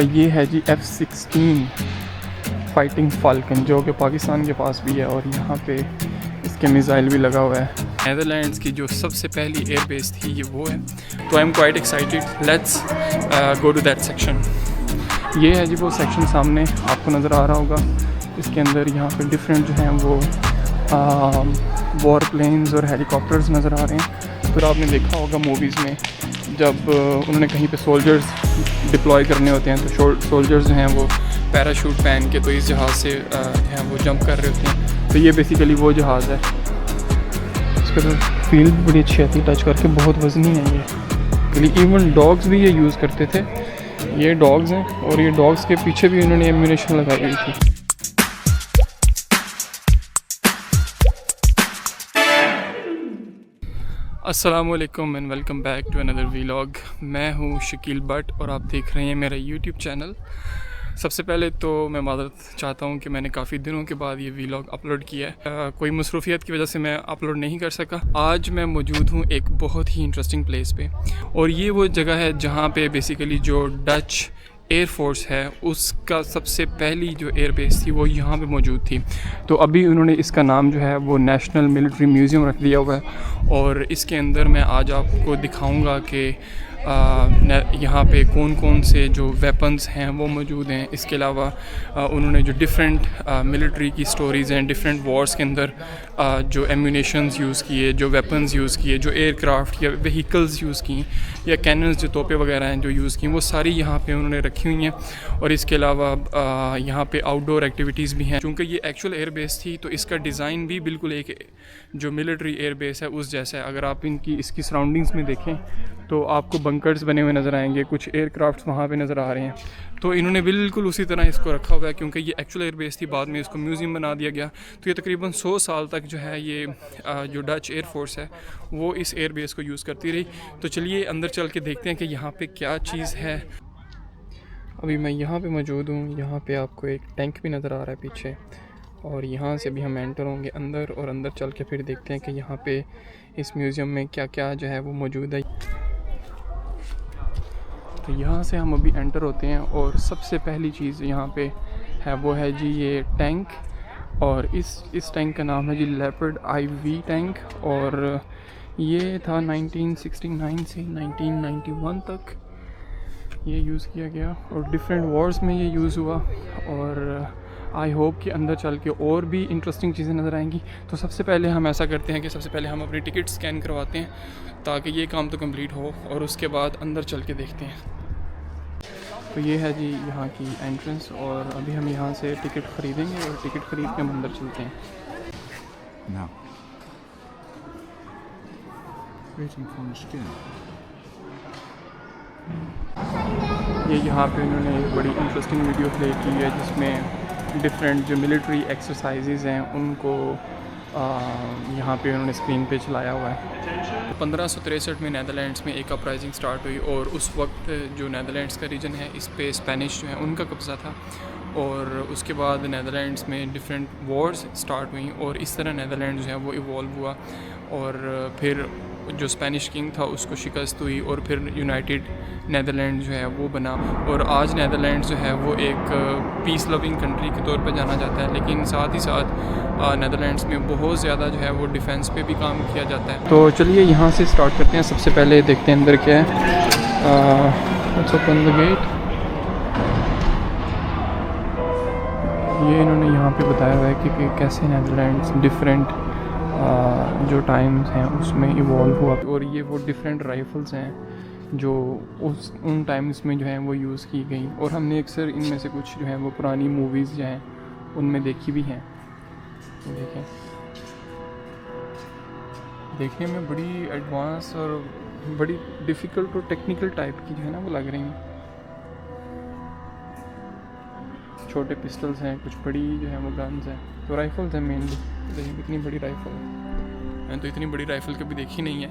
ये है जी F-16 fighting falcon, जो कि पाकिस्तान के पास भी है और यहाँ पे इसके मिसाइल भी लगा हुआ है। नेदरलैंड्स की जो सबसे पहली एयर बेस थी ये वो है, तो I am quite excited. Let's go to that section. ये है जी वो सेक्शन, सामने आपको नज़र आ रहा होगा। इसके अंदर यहाँ पे डिफरेंट जो हैं वो वॉर प्लेन्स और हेलीकॉप्टर्स नज़र आ रहे हैं। फिर आपने देखा होगा मूवीज़ में जब उन्होंने कहीं पे सोल्जर्स डिप्लॉय करने होते हैं तो सोल्जर्स जो हैं वो पैराशूट पहन के तो इस जहाज़ से जो है वो जंप कर रहे होते हैं। तो ये बेसिकली वो जहाज़ है। इसका तो फील भी बड़ी अच्छी आती है, टच करके बहुत वज़नी है ये। इवन डॉग्स भी ये यूज़ करते थे। ये डॉग्स हैं और ये डॉग्स के पीछे भी उन्होंने एम्यूनेशन लगाई हुई थी। अस्सलामुअलैकुम and welcome back to another vlog. मैं हूँ शकील भट्ट और आप देख रहे हैं मेरा यूट्यूब चैनल। सबसे पहले तो मैं माज़रत चाहता हूँ कि मैंने काफ़ी दिनों के बाद ये व्लॉग अपलोड किया है। कोई मसरूफियत की वजह से मैं अपलोड नहीं कर सका। आज मैं मौजूद हूँ एक बहुत ही इंटरेस्टिंग प्लेस पे, और ये वो जगह है जहाँ पे बेसिकली जो डच एयर फोर्स है उसका सबसे पहली जो एयर बेस थी वो यहाँ पे मौजूद थी। तो अभी उन्होंने इसका नाम जो है वो नेशनल मिलिट्री म्यूज़ियम रख दिया हुआ है, और इसके अंदर मैं आज आपको दिखाऊंगा कि यहाँ पे कौन कौन से जो वेपन्स हैं वो मौजूद हैं। इसके अलावा उन्होंने जो डिफरेंट मिलिट्री की स्टोरीज़ हैं, डिफरेंट वॉर्स के अंदर जो एम्यूनेशंस यूज़ किए, जो वेपन्स यूज़ किए, जो एयरक्राफ्ट या व्हीकल्स यूज़ की या कैनन्स जो तोपे वगैरह हैं जो यूज़ की, वो सारी यहाँ पे उन्होंने रखी हुई हैं। और इसके अलावा यहाँ पे आउटडोर एक्टिविटीज़ भी हैं। चूँकि ये एक्चुअल एयर बेस थी तो इसका डिज़ाइन भी बिल्कुल एक जो मिलिट्री एयर बेस है उस जैसा है। अगर आप इसकी सराउंडिंग्स में देखें तो आपको बंकर्स बने हुए नज़र आएंगे, कुछ एयरक्राफ्ट्स वहाँ पे नज़र आ रहे हैं। तो इन्होंने बिल्कुल उसी तरह इसको रखा हुआ है, क्योंकि ये एक्चुअल एयर बेस थी, बाद में इसको म्यूज़ियम बना दिया गया। तो ये तकरीबन 100 साल तक जो है ये जो डच एयर फोर्स है वो इस एयर बेस को यूज़ करती रही। तो चलिए अंदर चल के देखते हैं कि यहाँ पे क्या चीज़ है। अभी मैं यहाँ पे मौजूद हूँ। यहाँ पे आपको एक टैंक भी नज़र आ रहा है पीछे, और यहाँ से अभी हम एंटर होंगे अंदर, और अंदर चल के फिर देखते हैं कि यहाँ पे इस म्यूज़ियम में क्या क्या जो है वो मौजूद है। तो यहाँ से हम अभी एंटर होते हैं, और सबसे पहली चीज़ यहाँ पे है वो है जी ये टैंक। और इस टैंक का नाम है जी लेपर्ड IV टैंक, और ये था 1969 से 1991 तक ये यूज़ किया गया, और डिफरेंट वॉर्स में ये यूज़ हुआ। और आई होप कि अंदर चल के और भी इंटरेस्टिंग चीज़ें नज़र आएंगी। तो सबसे पहले हम ऐसा करते हैं कि सबसे पहले हम अपनी टिकट स्कैन करवाते हैं ताकि ये काम तो कंप्लीट हो, और उसके बाद अंदर चल के देखते हैं। तो ये है जी यहाँ की एंट्रेंस, और अभी हम यहाँ से टिकट ख़रीदेंगे और टिकट ख़रीद के हम अंदर चलते हैं। Now, waiting for the skin. ये यहाँ पे उन्होंने एक बड़ी इंटरेस्टिंग वीडियो प्ले की है जिसमें डिफरेंट जो मिलिट्री एक्सरसाइजेज़ हैं उनको यहाँ पे उन्होंने स्क्रीन पे चलाया हुआ है। 1563 में नैदरलैंड्स में एक अपराइजिंग स्टार्ट हुई, और उस वक्त जो नैदरलैंड्स का रीजन है इस पे स्पेनिश जो है उनका कब्ज़ा था। और उसके बाद नैदरलैंड्स में डिफरेंट वॉर्स स्टार्ट हुई, और इस तरह नैदरलैंड जो है वो इवॉल्व हुआ, और फिर जो स्पेनिश किंग था उसको शिकस्त हुई, और फिर यूनाइटेड नैदरलैंड जो है वो बना। और आज नैदरलैंड जो है वो एक पीस लविंग कंट्री के तौर पर जाना जाता है, लेकिन साथ ही साथ नैदरलैंड्स में बहुत ज़्यादा जो है वो डिफेंस पे भी काम किया जाता है। तो चलिए यहाँ से स्टार्ट करते हैं। सबसे पहले देखते हैं अंदर क्या है। Let's open the gate. ये इन्होंने यहाँ पे बताया हुआ है कि कैसे नैदरलैंड्स डिफरेंट जो टाइम्स हैं उसमें इवॉल्व हुआ, और ये वो डिफरेंट राइफ़ल्स हैं जो उन टाइम्स में जो है वो यूज़ की गई। और हमने अक्सर इनमें से कुछ जो है वो पुरानी मूवीज़ जो हैं उनमें देखी भी हैं। देखें, देखने में बड़ी एडवांस और बड़ी डिफ़िकल्ट और टेक्निकल टाइप की जो है ना वो लग रही हैं। छोटे पिस्टल्स हैं, कुछ बड़ी जो है वो गन्स हैं, तो राइफ़ल्स हैं मेनली। देखिए कितनी बड़ी राइफ़ल है, मैंने तो इतनी बड़ी राइफ़ल कभी देखी नहीं है।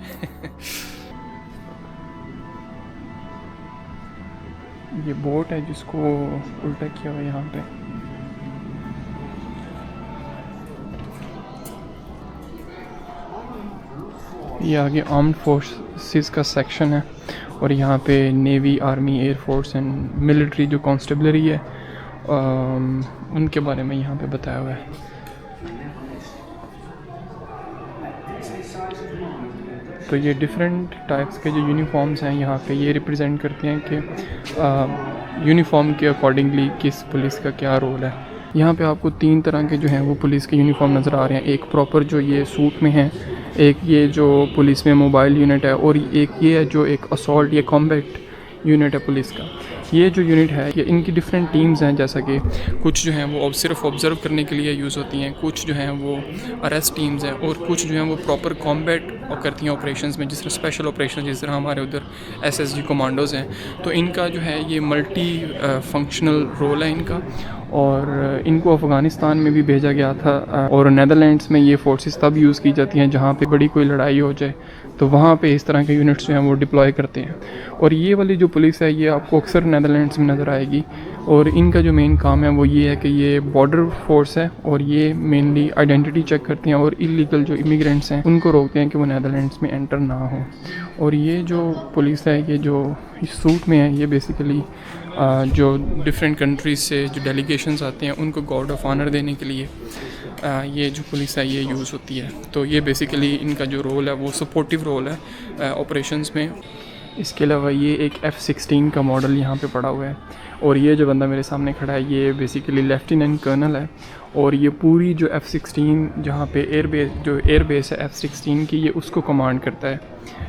ये बोट है जिसको उल्टा किया हुआ है यहाँ पे। ये आगे आर्म्ड फोर्सेस का सेक्शन है और यहाँ पे navy, army, air force and military जो कांस्टेबलरी है उनके बारे में यहाँ पे बताया हुआ है। तो ये डिफरेंट टाइप्स के जो यूनिफॉर्म्स हैं यहाँ पे ये रिप्रेजेंट करते हैं कि यूनिफॉर्म के अकॉर्डिंगली किस पुलिस का क्या रोल है। यहाँ पे आपको 3 तरह के जो हैं वो पुलिस के यूनिफॉर्म नज़र आ रहे हैं। एक प्रॉपर जो ये सूट में है, एक ये जो पुलिस में मोबाइल यूनिट है, और एक ये है जो एक असॉल्ट या कॉम्बैट यूनिट है पुलिस का। ये जो यूनिट है ये इनकी डिफरेंट टीम्स हैं, जैसा कि कुछ जो हैं वो सिर्फ ऑब्ज़र्व करने के लिए यूज़ होती हैं, कुछ जो हैं वो अरेस्ट टीम्स हैं, और कुछ जो हैं वो प्रॉपर कॉम्बैट करती हैं ऑपरेशंस में, जिस तरह स्पेशल ऑपरेशन, जिस तरह हमारे उधर SSG कमांडोज़ हैं। तो इनका जो है ये मल्टी फंक्शनल रोल है इनका, और इनको अफ़गानिस्तान में भी भेजा गया था, और नेदरलैंड्स में ये फोर्सेस तब यूज़ की जाती हैं जहाँ पे बड़ी कोई लड़ाई हो जाए, तो वहाँ पे इस तरह के यूनिट्स जो हैं वो डिप्लॉय करते हैं। और ये वाली जो पुलिस है ये आपको अक्सर नेदरलैंड्स में नज़र आएगी, और इनका जो मेन काम है वो ये है कि ये बॉर्डर फोर्स है, और ये मेनली आइडेंटिटी चेक करते हैं और इलीगल जो इमिग्रेंट्स हैं उनको रोकते हैं कि वो नेदरलैंड्स में एंटर ना हो। और ये जो पुलिस है ये जो इस सूट में है ये बेसिकली जो डिफरेंट कंट्रीज़ से जो डेलीगेशंस आते हैं उनको गार्ड ऑफ ऑनर देने के लिए ये जो पुलिस है ये यूज़ होती है। तो ये बेसिकली इनका जो रोल है वो सपोर्टिव रोल है ऑपरेशंस में। इसके अलावा ये एक F-16 का मॉडल यहाँ पे पड़ा हुआ है, और ये जो बंदा मेरे सामने खड़ा है ये बेसिकली लेफ्टिनेंट कर्नल है, और ये पूरी जो F-16 जहाँ पे एयरबेस है F-16 की, ये उसको कमांड करता है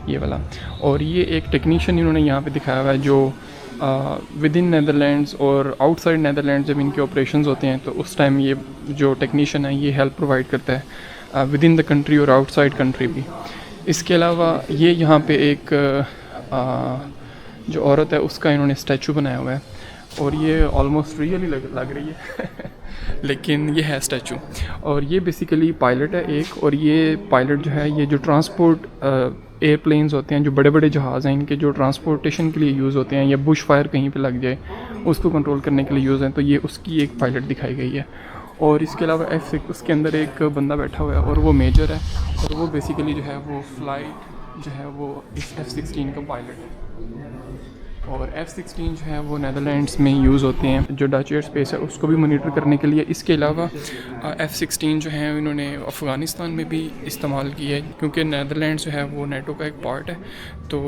ये वाला। और ये एक टेक्नीशियन इन्होंने यहाँ पे दिखाया हुआ है जो विद इन नेदरलैंड्स और आउटसाइड नेदरलैंड्स जब इनके ऑपरेशंस होते हैं तो उस टाइम ये जो टेक्नीशियन है ये हेल्प प्रोवाइड करता है विद इन द कंट्री और आउटसाइड कंट्री भी। इसके अलावा ये यहाँ पे एक जो औरत है उसका इन्होंने स्टैचू बनाया हुआ है, और ये ऑलमोस्ट रियली लग रही है लेकिन ये है स्टैचू। और ये बेसिकली पायलट है एक, और ये पायलट जो है ये जो ट्रांसपोर्ट एयरप्लेन्स होते हैं, जो बड़े बड़े जहाज़ हैं, इनके जो ट्रांसपोर्टेशन के लिए यूज़ होते हैं, या बुश फायर कहीं पे लग जाए उसको कंट्रोल करने के लिए यूज़ हैं, तो ये उसकी एक पायलट दिखाई गई है। और इसके अलावा उसके अंदर एक बंदा बैठा हुआ है और वो मेजर है, और वो बेसिकली जो है वो फ्लाइट जो है वो इस F-16 का पायलट है। और F-16 जो है वो नेदरलैंड्स में यूज़ होते हैं, जो डच एयर स्पेस है उसको भी मॉनिटर करने के लिए। इसके अलावा F-16 जो है इन्होंने अफ़गानिस्तान में भी इस्तेमाल की है, क्योंकि नेदरलैंड्स जो है वो नेटो का एक पार्ट है, तो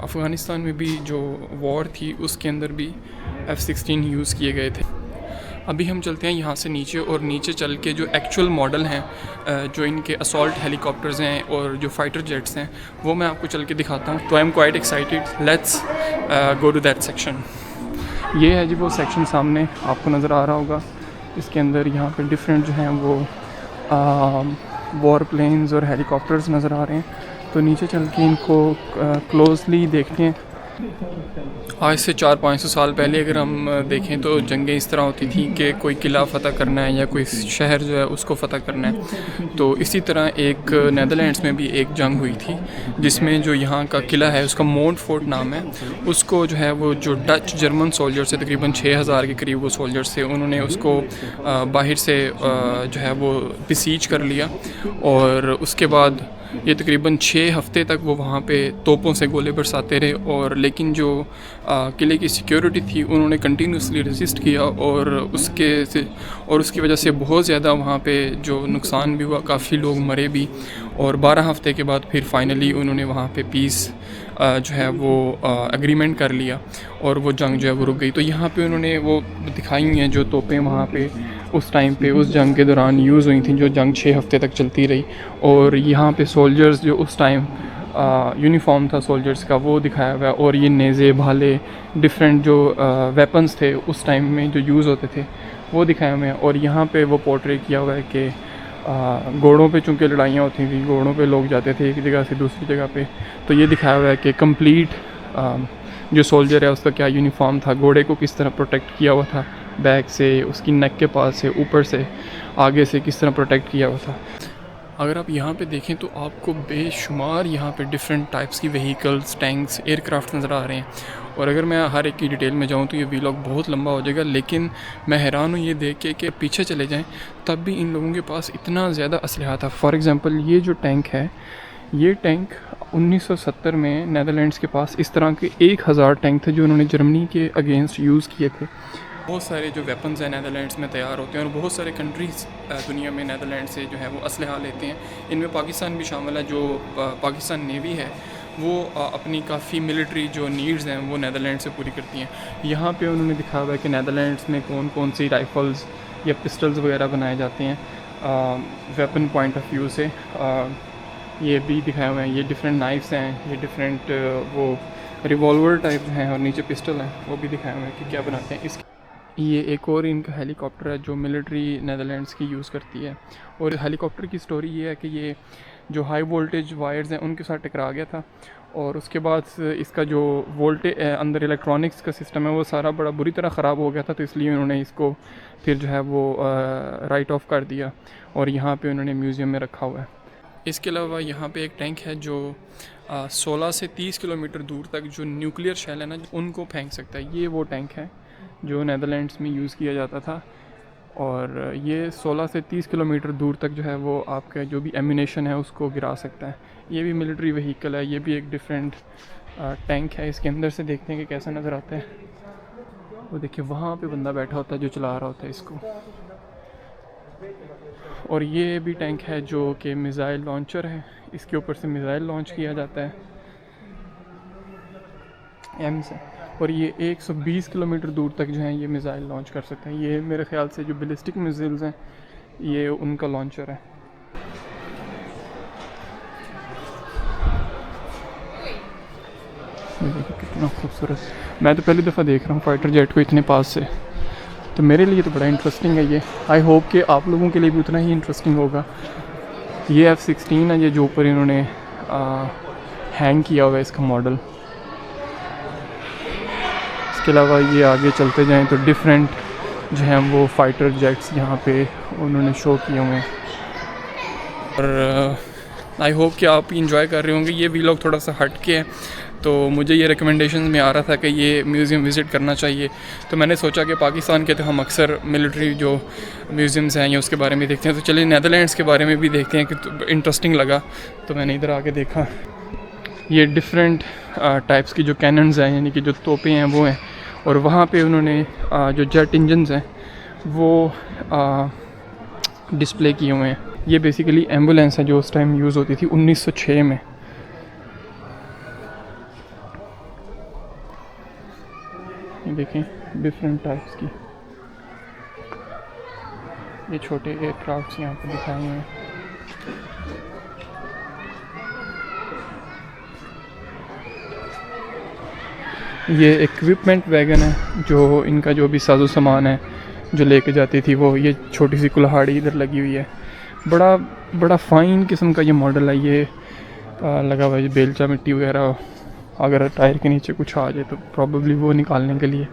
अफ़गानिस्तान में भी जो वॉर थी उसके अंदर भी F-16 यूज़ किए गए थे। अभी हम चलते हैं यहाँ से नीचे, और नीचे चल के जो एक्चुअल मॉडल हैं जो इनके असॉल्ट हेलीकॉप्टर्स हैं और जो फाइटर जेट्स हैं वो मैं आपको चल के दिखाता हूँ। तो I am quite excited, let's go to that section. ये है जी वो सेक्शन सामने आपको नज़र आ रहा होगा। इसके अंदर यहाँ पे डिफरेंट जो हैं वो वॉर प्लेन्स और हेलीकॉप्टर्स नज़र आ रहे हैं। तो नीचे चल के इनको क्लोजली देखते हैं। आज से 400-500 साल पहले अगर हम देखें तो जंगें इस तरह होती थी कि कोई किला फ़तह करना है या कोई शहर जो है उसको फ़तह करना है। तो इसी तरह एक नेदरलैंड्स में भी एक जंग हुई थी जिसमें जो यहाँ का किला है उसका मोंट फोर्ट नाम है, उसको जो है वो जो डच जर्मन सोल्जर्स से तकरीबन 6000 के करीब वो सोल्जर्स थे, उन्होंने उसको बाहर से जो है वो बिसीज कर लिया, और उसके बाद ये तकरीबन 6 हफ़्ते तक वो वहाँ पे तोपों से गोले बरसाते रहे। और लेकिन जो किले की सिक्योरिटी थी उन्होंने कंटिन्यूसली रेजिस्ट किया, और उसकी वजह से बहुत ज़्यादा वहाँ पे जो नुकसान भी हुआ, काफ़ी लोग मरे भी। और 12 हफ़्ते के बाद फिर फाइनली उन्होंने वहाँ पे पीस जो है वो एग्रीमेंट कर लिया, और वो जंग जो है वो रुक गई। तो यहाँ पे उन्होंने वो दिखाई हुई हैं जो तोपें वहाँ पे उस टाइम पे उस जंग के दौरान यूज़ हुई थी, जो जंग 6 हफ़्ते तक चलती रही। और यहाँ पे सोल्जर्स जो उस टाइम यूनिफॉर्म था सोल्जर्स का वो दिखाया हुआ है, और ये नेज़े, भाले, डिफरेंट जो वेपन्स थे उस टाइम में जो यूज़ होते थे वो दिखाए हुए हैं। और यहाँ पे वो पोर्ट्रे किया हुआ है कि घोड़ों पे चूँकि लड़ाइयाँ होती थी, घोड़ों पे लोग जाते थे एक जगह से दूसरी जगह पे, तो ये दिखाया हुआ है कि कंप्लीट जो सोल्जर है उसका क्या यूनिफॉर्म था, घोड़े को किस तरह प्रोटेक्ट किया हुआ था, बैक से, उसकी नेक के पास से, ऊपर से, आगे से किस तरह प्रोटेक्ट किया हुआ था। अगर आप यहाँ पे देखें तो आपको बेशुमार यहाँ पे डिफरेंट टाइप्स की व्हीकल्स, टैंक्स, एयरक्राफ्ट नज़र आ रहे हैं। और अगर मैं हर एक की डिटेल में जाऊँ तो ये वीलॉग बहुत लंबा हो जाएगा, लेकिन मैं हैरान हूँ ये देख के कि पीछे चले जाएं तब भी इन लोगों के पास इतना ज़्यादा असलहा था। फॉर एग्ज़ाम्पल ये जो टैंक है ये टैंक 1970 में नेदरलैंड्स के पास इस तरह के 1000 टैंक थे जो उन्होंने जर्मनी के अगेंस्ट यूज़ किए थे। बहुत सारे जो वेपन्स हैं नेदरलैंड्स में तैयार होते हैं और बहुत सारे कंट्रीज़ दुनिया में नेदरलैंड से जो है वो असलहा लेते हैं। इनमें पाकिस्तान भी शामिल है। जो पाकिस्तान नेवी है वो अपनी काफ़ी मिलिट्री जो नीड्स हैं वो नेदरलैंड से पूरी करती हैं। यहाँ पे उन्होंने दिखा हुआ है कि नेदरलैंड्स में कौन कौन सी राइफ़ल्स या पिस्टल्स वगैरह बनाए जाते हैं वेपन पॉइंट ऑफ व्यू से। ये भी दिखाए हुए हैं, ये डिफरेंट नाइफ्स हैं, ये डिफरेंट वो रिवॉल्वर टाइप हैं और नीचे पिस्टल हैं, वो भी दिखाए हुए हैं कि क्या बनाते हैं। ये एक और इनका हेलीकॉप्टर है जो मिलिट्री नेदरलैंड्स की यूज़ करती है। और हेलीकॉप्टर की स्टोरी ये है कि ये जो हाई वोल्टेज वायर्स हैं उनके साथ टकरा गया था और उसके बाद इसका जो अंदर इलेक्ट्रॉनिक्स का सिस्टम है वो सारा बड़ा बुरी तरह ख़राब हो गया था, तो इसलिए उन्होंने इसको फिर जो है वो राइट ऑफ कर दिया और यहाँ पे उन्होंने म्यूज़ियम में रखा हुआ है। इसके अलावा यहाँ पे एक टैंक है जो 16 से 30 किलोमीटर दूर तक जो न्यूक्लियर शेल है ना उनको फेंक सकता है। ये वो टैंक है जो नेदरलैंड्स में यूज़ किया जाता था और ये 16 से 30 किलोमीटर दूर तक जो है वो आपका जो भी एम्यूनेशन है उसको गिरा सकता है। ये भी मिलिट्री व्हीकल है, ये भी एक डिफरेंट टैंक है। इसके अंदर से देखते हैं कि कैसा नज़र आता है। वो देखिए वहाँ पे बंदा बैठा होता है जो चला रहा होता है इसको। और ये भी टैंक है जो कि मिज़ाइल लॉन्चर है, इसके ऊपर से मिज़ाइल लॉन्च किया जाता है एम से। और ये 120 किलोमीटर दूर तक जो है ये मिज़ाइल लॉन्च कर सकते हैं। ये मेरे ख़्याल से जो बैलिस्टिक मिज़ाइल्स हैं ये उनका लॉन्चर है। देखिए कितना खूबसूरत। मैं तो पहली दफ़ा देख रहा हूँ फाइटर जेट को इतने पास से, तो मेरे लिए तो बड़ा इंटरेस्टिंग है ये। आई होप कि आप लोगों के लिए भी उतना ही इंटरेस्टिंग होगा। ये F-16 है, ये जो ऊपर इन्होंने हैंग किया हुआ है इसका मॉडल। इसके अलावा ये आगे चलते जाएं तो डिफरेंट जो हैं वो फाइटर जेट्स यहाँ पे उन्होंने शो किए हुए हैं। और आई होप कि आप इंजॉय कर रहे होंगे। ये वीलॉग थोड़ा सा हट के है, तो मुझे ये रिकमेंडेशन में आ रहा था कि ये म्यूज़ियम विज़िट करना चाहिए, तो मैंने सोचा कि पाकिस्तान के तो हम अक्सर मिलिट्री जो म्यूज़ियम्स हैं या उसके बारे में देखते हैं, तो चलिए नेदरलैंड्स के बारे में भी देखते हैं कि तो इंटरेस्टिंग लगा, तो मैंने इधर आके देखा। ये डिफरेंट टाइप्स की जो कैनन्स हैं यानी कि जो तोपें हैं वो हैं, और वहाँ पे उन्होंने जो जेट इंजन्स हैं वो डिस्प्ले किए हुए हैं। ये बेसिकली एम्बुलेंस है जो उस टाइम यूज़ होती थी 1906 में। ये देखें डिफरेंट टाइप्स की ये छोटे एयरक्राफ्ट्स यहाँ पे दिखाए हुए हैं। ये इक्विपमेंट वैगन है जो इनका जो भी साजो सामान है जो लेके जाती थी वो। ये छोटी सी कुल्हाड़ी इधर लगी हुई है, बड़ा फ़ाइन किस्म का ये मॉडल है। ये लगा हुआ है बेलचा मिट्टी वगैरह अगर टायर के नीचे कुछ आ जाए तो प्रॉब्ली वो निकालने के लिए।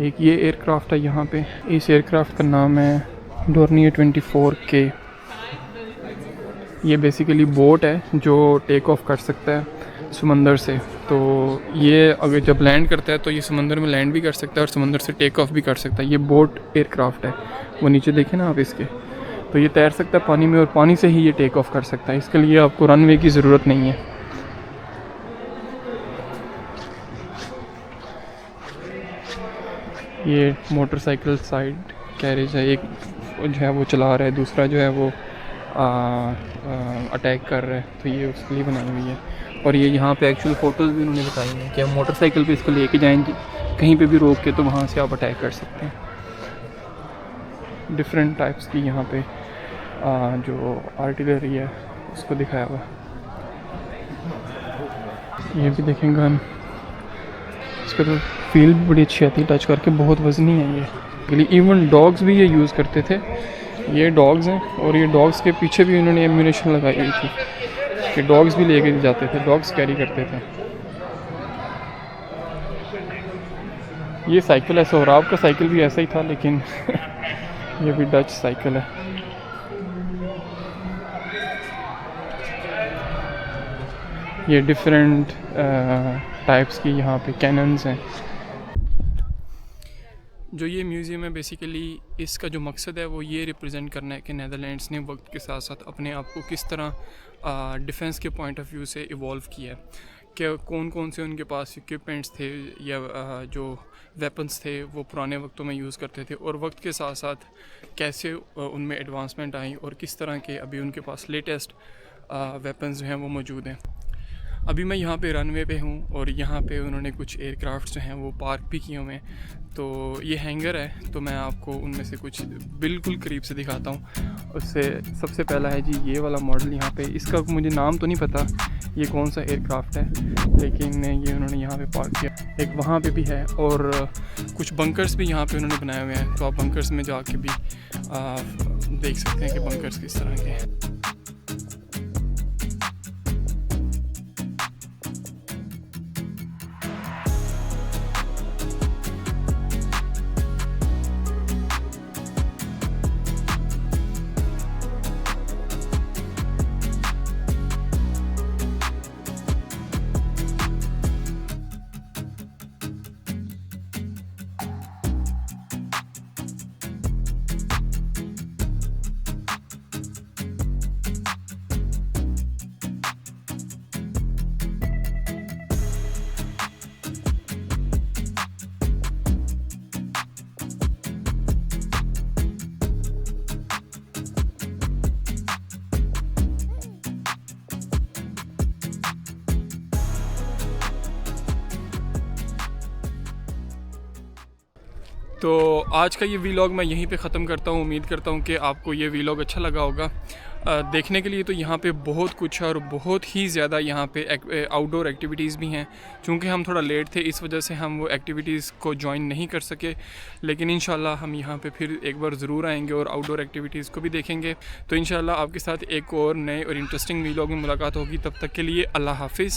एक ये एयरक्राफ्ट है यहाँ पे, इस एयरक्राफ्ट का नाम है डोर्नियर 24K। ये बेसिकली बोट है जो टेक ऑफ कर सकता है समंदर से, तो ये अगर जब लैंड करता है तो ये समंदर में लैंड भी कर सकता है और समंदर से टेक ऑफ भी कर सकता है। ये बोट एयरक्राफ्ट है, वो नीचे देखें ना आप इसके, तो ये तैर सकता है पानी में और पानी से ही ये टेक ऑफ कर सकता है। इसके लिए आपको रनवे की ज़रूरत नहीं है। ये मोटरसाइकिल साइड कैरेज है, एक जो है वो चला रहा है, दूसरा जो है वो अटैक कर रहा है, तो ये उसके लिए बनाई हुई है। और ये यहाँ पे एक्चुअल फ़ोटोज़ भी उन्होंने बताई हैं कि हम मोटरसाइकिल पे इसको लेके जाएंगे कहीं पे भी रोक के, तो वहाँ से आप अटैक कर सकते हैं। डिफरेंट टाइप्स की यहाँ पे जो आर्टिलरी है उसको दिखाया हुआ। ये भी देखें गन, इसका तो फील भी बड़ी अच्छी आती है टच करके, बहुत वज़नी है ये। इवन डॉग्स भी ये यूज़ करते थे। ये डॉग्स हैं और ये डॉग्स के पीछे भी उन्होंने एम्यूनेशन लगाई हुई थी कि डॉग्स भी लेके जाते थे, डॉग्स कैरी करते थे। ये साइकिल है, सोहराब का साइकिल भी ऐसा ही था, लेकिन ये भी डच साइकिल है। ये डिफरेंट टाइप्स की यहाँ पे कैनन्स हैं। जो ये म्यूज़ियम है बेसिकली इसका जो मकसद है वो ये रिप्रेजेंट करना है कि नेदरलैंड्स ने वक्त के साथ साथ अपने आप को किस तरह डिफेंस के पॉइंट ऑफ व्यू से इवॉल्व किया है कि कौन कौन से उनके पास इक्विपमेंट्स थे या जो वेपन्स थे वो पुराने वक्तों में यूज़ करते थे और वक्त के साथ साथ कैसे उनमें एडवांसमेंट आई और किस तरह के अभी उनके पास लेटेस्ट वेपन्स जो हैं वो मौजूद हैं। अभी मैं यहाँ पे रनवे पे हूँ और यहाँ पे उन्होंने कुछ एयरक्राफ्ट जो हैं वो पार्क भी किए हुए हैं। तो ये हैंगर है, तो मैं आपको उनमें से कुछ बिल्कुल करीब से दिखाता हूँ। उससे सबसे पहला है जी ये वाला मॉडल यहाँ पे, इसका मुझे नाम तो नहीं पता ये कौन सा एयरक्राफ्ट है, लेकिन ये उन्होंने यहाँ पे पार्क किया। एक वहाँ पे भी है और कुछ बंकर्स भी यहाँ पे उन्होंने बनाए हुए हैं, तो आप बंकर्स में जाके भी देख सकते हैं कि बंकर्स किस तरह के हैं। तो आज का ये वीलॉग मैं यहीं पे ख़त्म करता हूँ। उम्मीद करता हूँ कि आपको ये वीलॉग अच्छा लगा होगा। देखने के लिए तो यहाँ पे बहुत कुछ है और बहुत ही ज़्यादा यहाँ पे आउटडोर एक्टिविटीज़ भी हैं। चूँकि हम थोड़ा लेट थे इस वजह से हम वो एक्टिविटीज़ को ज्वाइन नहीं कर सके, लेकिन इंशाल्लाह हम यहाँ पे फिर एक बार ज़रूर आएंगे और आउटडोर एक्टिविटीज़ को भी देखेंगे। तो इंशाल्लाह आपके साथ एक और नए और इंटरेस्टिंग वीलॉग में मुलाकात होगी। तब तक के लिए अल्लाह हाफ़िज़।